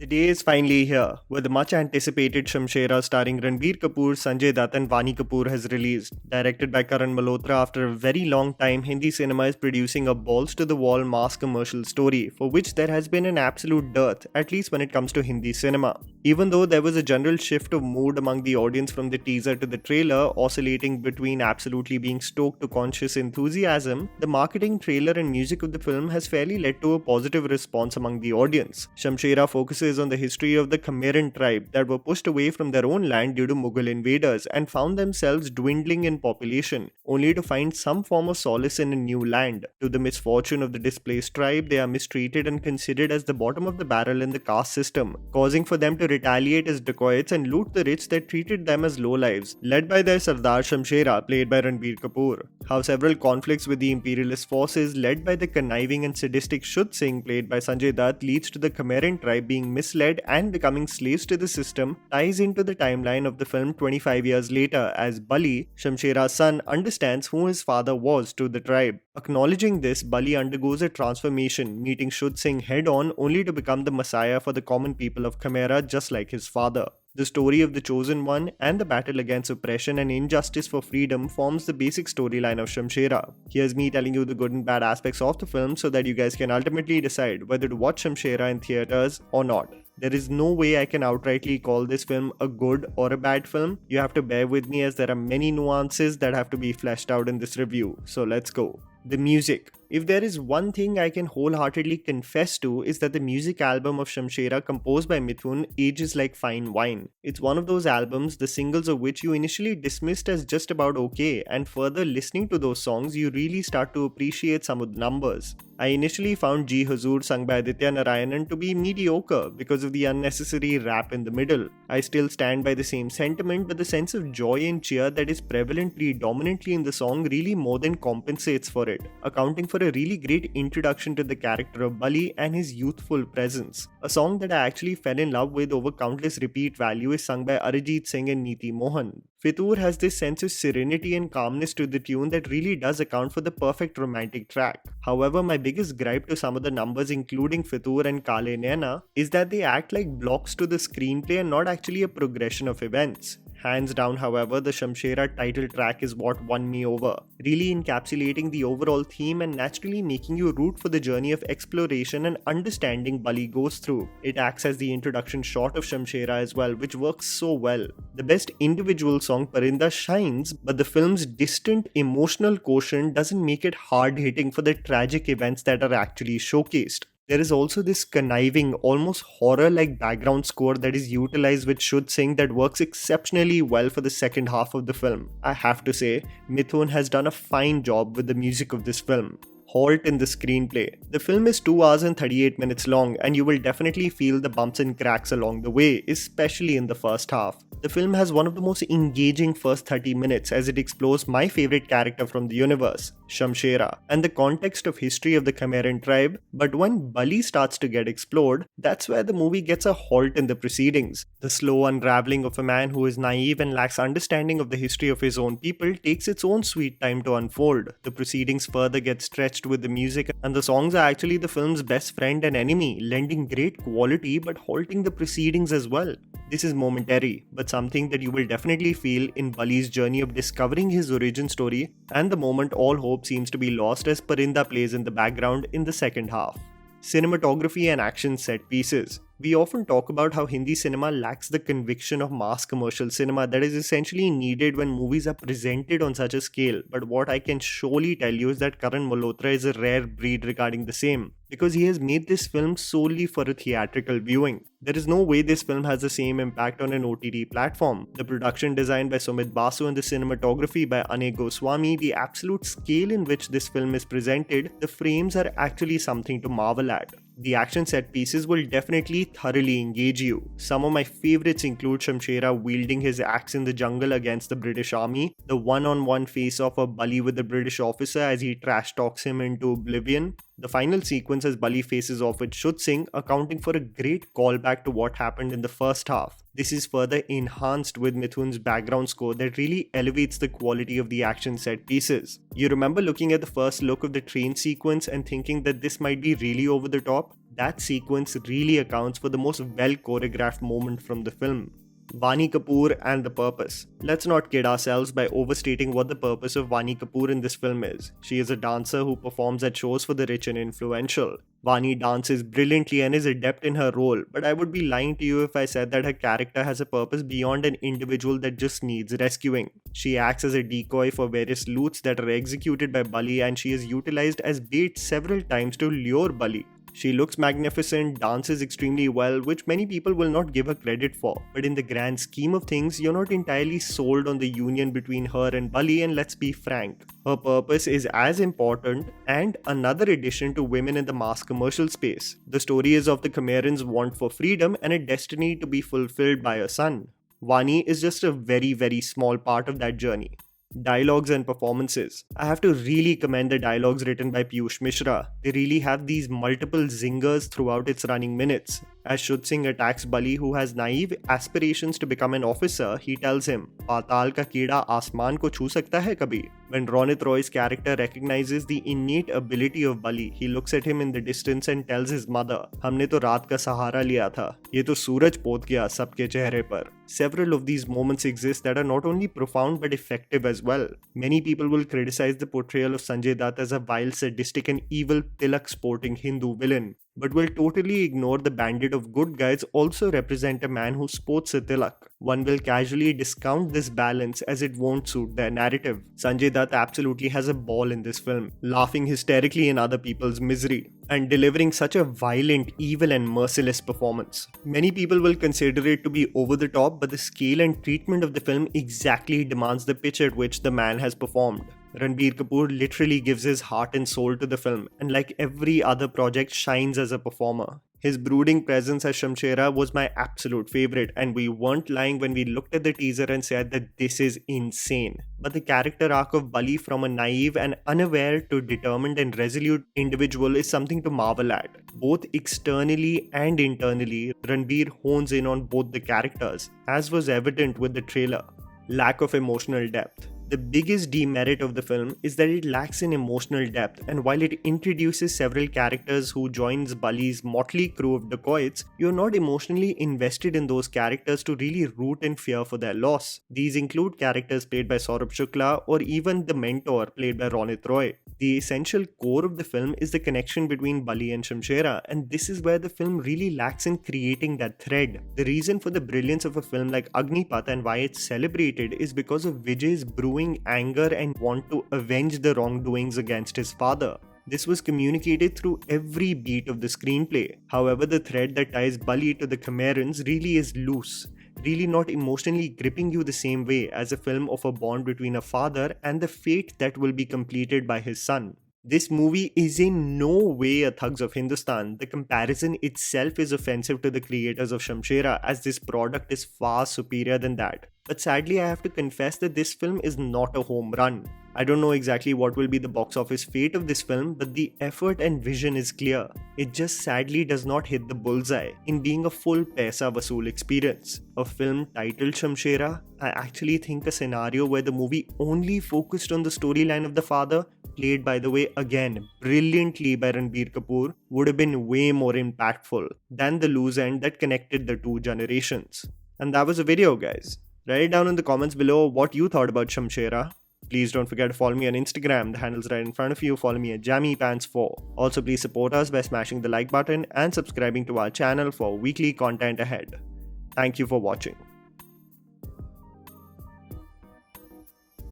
The day is finally here, where the much anticipated Shamshera starring Ranbir Kapoor, Sanjay Dutt, and Vaani Kapoor has released. Directed by Karan Malhotra, after a very long time, Hindi cinema is producing a balls to the wall mass commercial story, for which there has been an absolute dearth, at least when it comes to Hindi cinema. Even though there was a general shift of mood among the audience from the teaser to the trailer, oscillating between absolutely being stoked to conscious enthusiasm, the marketing, trailer, and music of the film has fairly led to a positive response among the audience. Shamshera focuses on the history of the Khmeran tribe that were pushed away from their own land due to Mughal invaders and found themselves dwindling in population, only to find some form of solace in a new land. To the misfortune of the displaced tribe, they are mistreated and considered as the bottom of the barrel in the caste system, causing for them to retaliate as dacoits and loot the rich that treated them as lowlives, led by their Sardar Shamshera, played by Ranbir Kapoor. How several conflicts with the imperialist forces, led by the conniving and sadistic Shud Singh, played by Sanjay Dutt, leads to the Khmeran tribe being misled and becoming slaves to the system, ties into the timeline of the film 25 years later, as Bali, Shamshera's son, understands who his father was to the tribe. Acknowledging this, Bali undergoes a transformation, meeting Shud Singh head-on only to become the messiah for the common people of Khmera, just like his father. The story of the Chosen One and the battle against oppression and injustice for freedom forms the basic storyline of Shamshera. Here's me telling you the good and bad aspects of the film so that you guys can ultimately decide whether to watch Shamshera in theaters or not. There is no way I can outrightly call this film a good or a bad film. You have to bear with me as there are many nuances that have to be fleshed out in this review. So let's go. The music. If there is one thing I can wholeheartedly confess to, is that the music album of Shamshera, composed by Mithun, ages like fine wine. It's one of those albums, the singles of which you initially dismissed as just about okay, and further listening to those songs you really start to appreciate some of the numbers. I initially found Ji Hazur, sung by Aditya Narayanan, to be mediocre because of the unnecessary rap in the middle. I still stand by the same sentiment, but the sense of joy and cheer that is prevalent predominantly in the song really more than compensates for it, accounting for a really great introduction to the character of Bali and his youthful presence. A song that I actually fell in love with over countless repeat value is sung by Arijit Singh and Neeti Mohan. Fitur has this sense of serenity and calmness to the tune that really does account for the perfect romantic track. However, my biggest gripe to some of the numbers, including Fitur and Kale Naina, is that they act like blocks to the screenplay and not actually a progression of events. Hands down, however, the Shamshera title track is what won me over, really encapsulating the overall theme and naturally making you root for the journey of exploration and understanding Bali goes through. It acts as the introduction shot of Shamshera as well, which works so well. The best individual song, Parinda, shines, but the film's distant emotional quotient doesn't make it hard-hitting for the tragic events that are actually showcased. There is also this conniving, almost horror-like background score that is utilized with Shud Singh that works exceptionally well for the second half of the film. I have to say, Mithun has done a fine job with the music of this film. Halt in the screenplay. The film is 2 hours and 38 minutes long, and you will definitely feel the bumps and cracks along the way, especially in the first half. The film has one of the most engaging first 30 minutes as it explores my favorite character from the universe, Shamshera, and the context of history of the Khmeran tribe, but when Bali starts to get explored, that's where the movie gets a halt in the proceedings. The slow unraveling of a man who is naive and lacks understanding of the history of his own people takes its own sweet time to unfold. The proceedings further get stretched with the music, and the songs are actually the film's best friend and enemy, lending great quality but halting the proceedings as well. This is momentary, but something that you will definitely feel in Bali's journey of discovering his origin story and the moment all hope seems to be lost as Parinda plays in the background in the second half. Cinematography and action set pieces. We often talk about how Hindi cinema lacks the conviction of mass commercial cinema that is essentially needed when movies are presented on such a scale, but what I can surely tell you is that Karan Malhotra is a rare breed regarding the same, because he has made this film solely for a theatrical viewing. There is no way this film has the same impact on an OTT platform. The production design by Sumit Basu and the cinematography by Ane Goswami, the absolute scale in which this film is presented, the frames are actually something to marvel at. The action set pieces will definitely thoroughly engage you. Some of my favorites include Shamshera wielding his axe in the jungle against the British army, the one-on-one face-off of Bali with the British officer as he trash talks him into oblivion, the final sequence as Bali faces off with Shud Singh, accounting for a great callback to what happened in the first half. This is further enhanced with Mithun's background score that really elevates the quality of the action set pieces. You remember looking at the first look of the train sequence and thinking that this might be really over the top? that sequence really accounts for the most well-choreographed moment from the film. Vaani Kapoor and the purpose. Let's not kid ourselves by overstating what the purpose of Vaani Kapoor in this film is. She is a dancer who performs at shows for the rich and influential. Vaani dances brilliantly and is adept in her role, but I would be lying to you if I said that her character has a purpose beyond an individual that just needs rescuing. She acts as a decoy for various loots that are executed by Bali, and she is utilized as bait several times to lure Bali. She looks magnificent, dances extremely well, which many people will not give her credit for. But in the grand scheme of things, you're not entirely sold on the union between her and Bali, and let's be frank. Her purpose is as important and another addition to women in the mass commercial space. The story is of the Cameron's want for freedom and a destiny to be fulfilled by a son. Vaani is just a very small part of that journey. Dialogues and performances. I have to really commend the dialogues written by Piyush Mishra. They really have these multiple zingers throughout its running minutes. As Shud Singh attacks Bali, who has naive aspirations to become an officer, he tells him, "Patal ka keeda asman ko chhu sakta hai kabhi?" When Ronit Roy's character recognizes the innate ability of Bali, he looks at him in the distance and tells his mother, "हमने तो रात का सहारा लिया था, ये तो सूरज पोत गया सबके चेहरे पर." Several of these moments exist that are not only profound but effective as well. Many people will criticize the portrayal of Sanjay Dutt as a vile, sadistic and evil tilak sporting Hindu villain, but will totally ignore the bandit of good guys also represent a man who sports a tilak. One will casually discount this balance as it won't suit their narrative. Sanjay Dutt absolutely has a ball in this film, laughing hysterically in other people's misery and delivering such a violent, evil and merciless performance. Many people will consider it to be over the top, but the scale and treatment of the film exactly demands the pitch at which the man has performed. Ranbir Kapoor literally gives his heart and soul to the film, and like every other project, shines as a performer. His brooding presence as Shamshera was my absolute favorite, and we weren't lying when we looked at the teaser and said that this is insane. But the character arc of Bali from a naive and unaware to determined and resolute individual is something to marvel at. Both externally and internally, Ranbir hones in on both the characters, as was evident with the trailer. Lack of emotional depth. The biggest demerit of the film is that it lacks in emotional depth, and while it introduces several characters who joins Bali's motley crew of dacoits, you're not emotionally invested in those characters to really root and fear for their loss. These include characters played by Saurabh Shukla or even the mentor played by Ronit Roy. The essential core of the film is the connection between Bali and Shamshera, and this is where the film really lacks in creating that thread. The reason for the brilliance of a film like Agnipath and why it's celebrated is because of Vijay's brewing anger and want to avenge the wrongdoings against his father. This was communicated through every beat of the screenplay. However, the thread that ties Bali to the Camerons really is loose, really not emotionally gripping you the same way as a film of a bond between a father and the fate that will be completed by his son. This movie is in no way a Thugs of Hindustan. The comparison itself is offensive to the creators of Shamshera, as this product is far superior than that. But sadly, I have to confess that this film is not a home run. I don't know exactly what will be the box office fate of this film, but the effort and vision is clear. It just sadly does not hit the bullseye in being a full paisa vasool experience. A film titled Shamshera, I actually think a scenario where the movie only focused on the storyline of the father, played by the way again brilliantly by Ranbir Kapoor, would have been way more impactful than the loose end that connected the two generations. And that was the video, guys. Write it down in the comments below what you thought about Shamshera. Please don't forget to follow me on Instagram, the handle's right in front of you. Follow me at JammyPants4. Also, please support us by smashing the like button and subscribing to our channel for weekly content ahead. Thank you for watching.